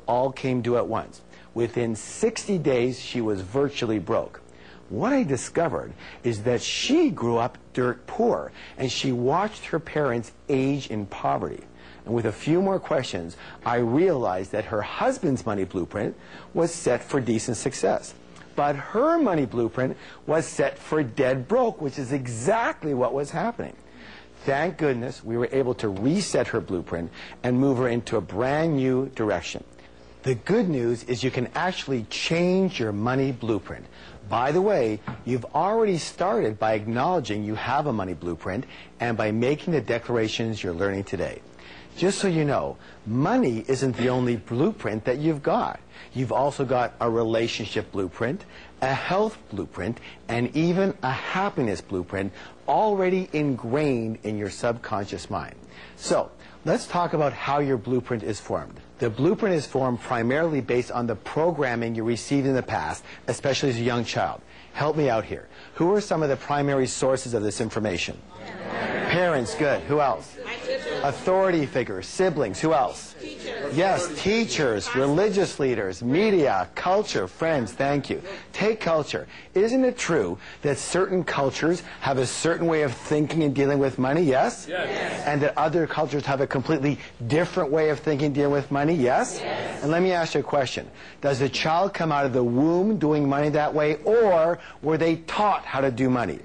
all came due at once. Within 60 days, she was virtually broke. What I discovered is that she grew up dirt poor, and she watched her parents age in poverty. And with a few more questions, I realized that her husband's money blueprint was set for decent success. But her money blueprint was set for dead broke, which is exactly what was happening. Thank goodness we were able to reset her blueprint and move her into a brand new direction. The good news is you can actually change your money blueprint. By the way, you've already started by acknowledging you have a money blueprint and by making the declarations you're learning today. Just so you know, money isn't the only blueprint that you've got. You've also got a relationship blueprint, a health blueprint, and even a happiness blueprint already ingrained in your subconscious mind. So, let's talk about how your blueprint is formed. The blueprint is formed primarily based on the programming you received in the past, especially as a young child. Help me out here. Who are some of the primary sources of this information? Parents, good. Who else? Authority figures, siblings. Who else? Yes, teachers, religious leaders, media, culture, friends. Thank you. Take culture. Isn't it true that certain cultures have a certain way of thinking and dealing with money? Yes? Yes. And that other cultures have a completely different way of thinking and dealing with money? Yes? Yes. And let me ask you a question. Does a child come out of the womb doing money that way, or were they taught how to do money?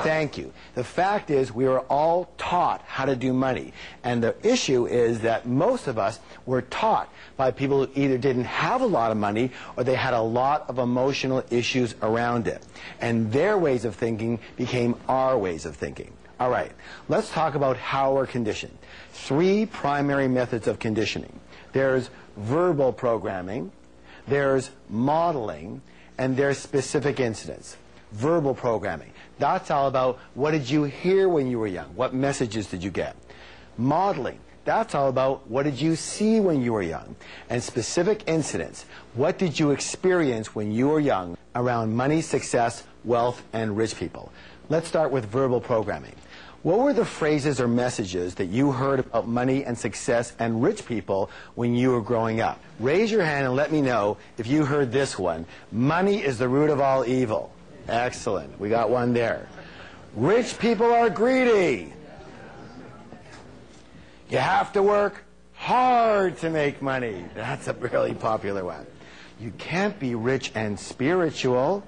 Thank you. The fact is we were all taught how to do money. And the issue is that most of us were taught by people who either didn't have a lot of money or they had a lot of emotional issues around it. And their ways of thinking became our ways of thinking. All right, let's talk about how we're conditioned. 3 primary methods of conditioning. There's verbal programming, there's modeling, and there's specific incidents. Verbal programming. That's all about what did you hear when you were young? What messages did you get? Modeling. That's all about what did you see when you were young? And specific incidents. What did you experience when you were young around money, success, wealth, and rich people? Let's start with verbal programming. What were the phrases or messages that you heard about money and success and rich people when you were growing up? Raise your hand and let me know if you heard this one. Money is the root of all evil. Excellent. We got one there. Rich people are greedy. You have to work hard to make money. That's a really popular one. You can't be rich and spiritual.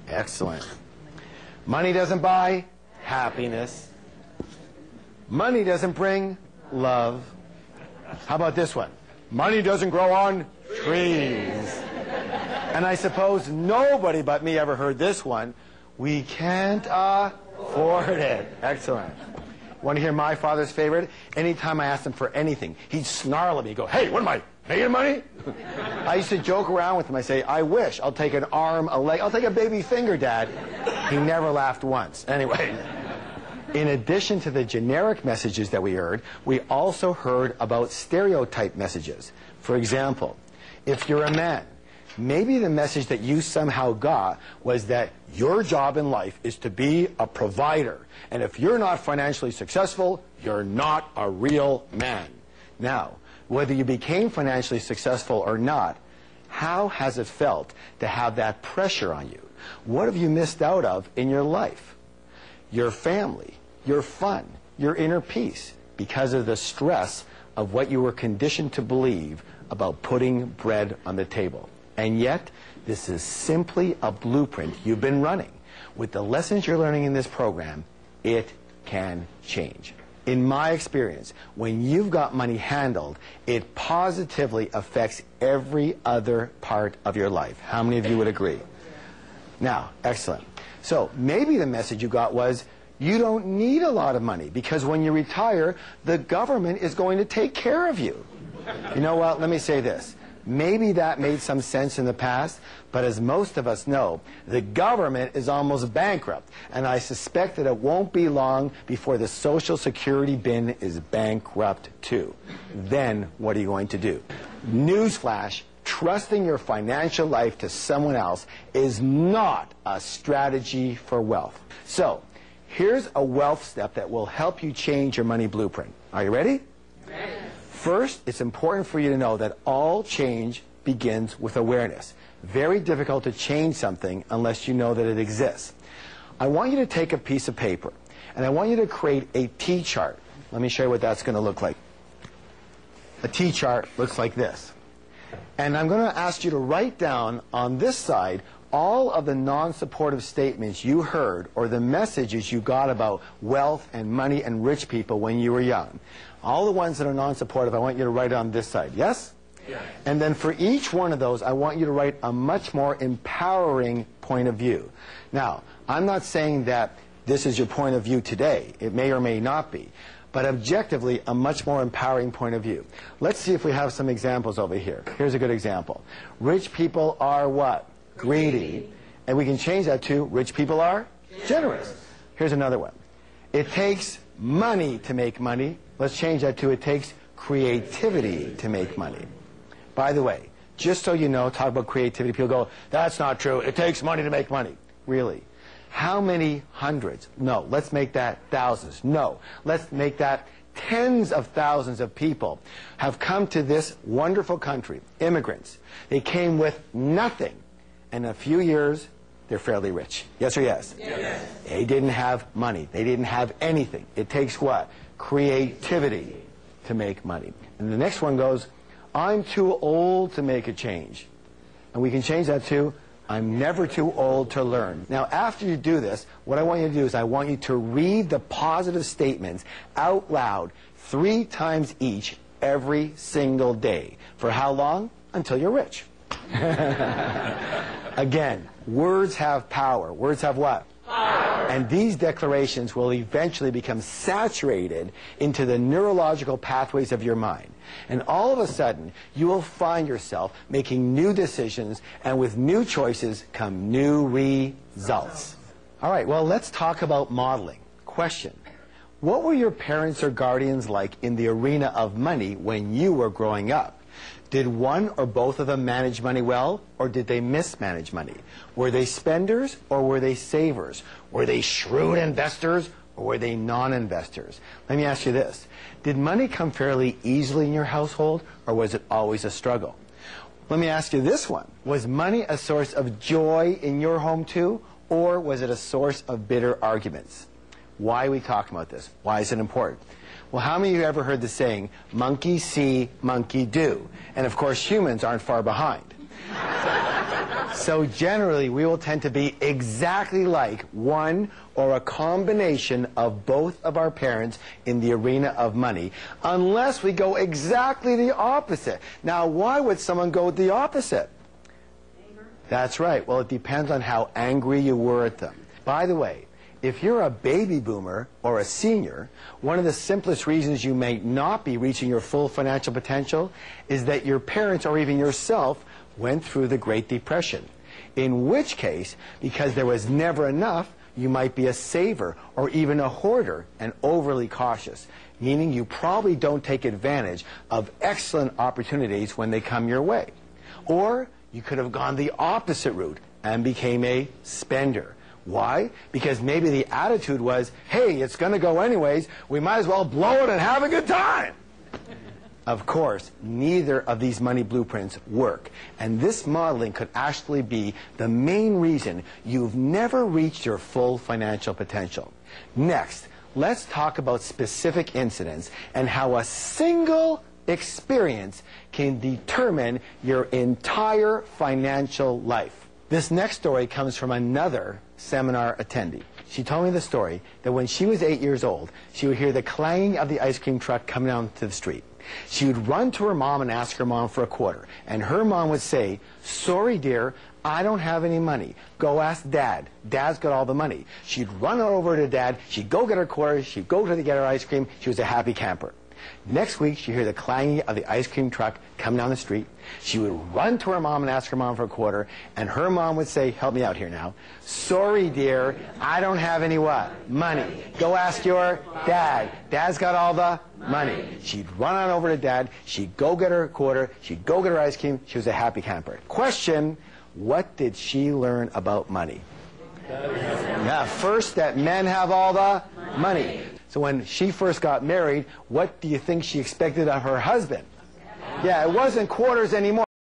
Excellent. Money doesn't buy happiness. Money doesn't bring love. How about this one? Money doesn't grow on trees. And I suppose nobody but me ever heard this one. We can't afford it. Excellent. Want to hear my father's favorite? Anytime I asked him for anything, he'd snarl at me, go, hey, what am I, making money? I used to joke around with him. I say, I wish. I'll take an arm, a leg. I'll take a baby finger, Dad. He never laughed once. Anyway, in addition to the generic messages that we heard, we also heard about stereotype messages. For example, if you're a man, maybe the message that you somehow got was that your job in life is to be a provider. And if you're not financially successful, you're not a real man. Now, whether you became financially successful or not, how has it felt to have that pressure on you? What have you missed out of in your life? Your family, your fun, your inner peace, because of the stress of what you were conditioned to believe about putting bread on the table. And yet, this is simply a blueprint you've been running. With the lessons you're learning in this program, it can change. In my experience, when you've got money handled, it positively affects every other part of your life. How many of you would agree? Now, excellent. So maybe the message you got was, you don't need a lot of money because when you retire, the government is going to take care of you. You know what? Let me say this. Maybe that made some sense in the past, but as most of us know, the government is almost bankrupt, and I suspect that it won't be long before the Social Security bin is bankrupt too. Then what are you going to do? Newsflash, trusting your financial life to someone else is not a strategy for wealth. So, here's a wealth step that will help you change your money blueprint. Are you ready? Ready. First, it's important for you to know that all change begins with awareness. Very difficult to change something unless you know that it exists. I want you to take a piece of paper, and I want you to create a T-chart. Let me show you what that's going to look like. A T-chart looks like this. And I'm going to ask you to write down on this side all of the non-supportive statements you heard or the messages you got about wealth and money and rich people when you were young. All the ones that are non-supportive, I want you to write on this side. Yes? Yeah. And then for each one of those, I want you to write a much more empowering point of view. Now, I'm not saying that this is your point of view today. It may or may not be. But objectively, a much more empowering point of view. Let's see if we have some examples over here. Here's a good example. Rich people are what? Greedy. And we can change that to rich people are generous. Here's another one. It takes money to make money. Let's change that to it takes creativity to make money. By the way, just so you know, talk about creativity, people go, that's not true. It takes money to make money. Really? How many hundreds? No. Let's make that thousands. No. Let's make that tens of thousands of people have come to this wonderful country, immigrants. They came with nothing. And in a few years, they're fairly rich. Yes or yes? Yes. They didn't have money. They didn't have anything. It takes what? Creativity to make money. And the next one goes, I'm too old to make a change. And we can change that to, I'm never too old to learn. Now, after you do this, what I want you to do is I want you to read the positive statements out loud 3 times each every single day. For how long? Until you're rich. Again, words have power. Words have what? Power. And these declarations will eventually become saturated into the neurological pathways of your mind. And all of a sudden, you will find yourself making new decisions, and with new choices come new results. All right, well, let's talk about modeling. Question. What were your parents or guardians like in the arena of money when you were growing up? Did one or both of them manage money well, or did they mismanage money? Were they spenders, or were they savers? Were they shrewd investors, or were they non-investors? Let me ask you this. Did money come fairly easily in your household, or was it always a struggle? Let me ask you this one. Was money a source of joy in your home too, or was it a source of bitter arguments? Why are we talking about this? Why is it important? Well, how many of you ever heard the saying, monkey see, monkey do? And of course, humans aren't far behind. So generally, we will tend to be exactly like one or a combination of both of our parents in the arena of money, unless we go exactly the opposite. Now, why would someone go the opposite? Anger. That's right. Well, it depends on how angry you were at them. By the way, if you're a baby boomer or a senior, one of the simplest reasons you may not be reaching your full financial potential is that your parents or even yourself went through the Great Depression. In which case, because there was never enough, you might be a saver or even a hoarder and overly cautious, meaning you probably don't take advantage of excellent opportunities when they come your way. Or you could have gone the opposite route and became a spender. Why? Because maybe the attitude was, hey, it's going to go anyways, we might as well blow it and have a good time. Of course, neither of these money blueprints work. And this modeling could actually be the main reason you've never reached your full financial potential. Next, let's talk about specific incidents and how a single experience can determine your entire financial life. This next story comes from another seminar attendee. She told me the story that when she was 8 years old, she would hear the clanging of the ice cream truck coming down to the street. She would run to her mom and ask her mom for a quarter. And her mom would say, sorry, dear, I don't have any money. Go ask Dad. Dad's got all the money. She'd run over to Dad. She'd go get her quarter. She'd go to get her ice cream. She was a happy camper. Next week, she'd hear the clanging of the ice cream truck come down the street. She would run to her mom and ask her mom for a quarter, and her mom would say, help me out here now, sorry, dear, I don't have any what? Money. Go ask your dad. Dad's got all the money. She'd run on over to Dad. She'd go get her quarter. She'd go get her ice cream. She was a happy camper. Question, what did she learn about money? Yeah, first, that men have all the money. So when she first got married, what do you think she expected of her husband? Yeah, it wasn't quarters anymore.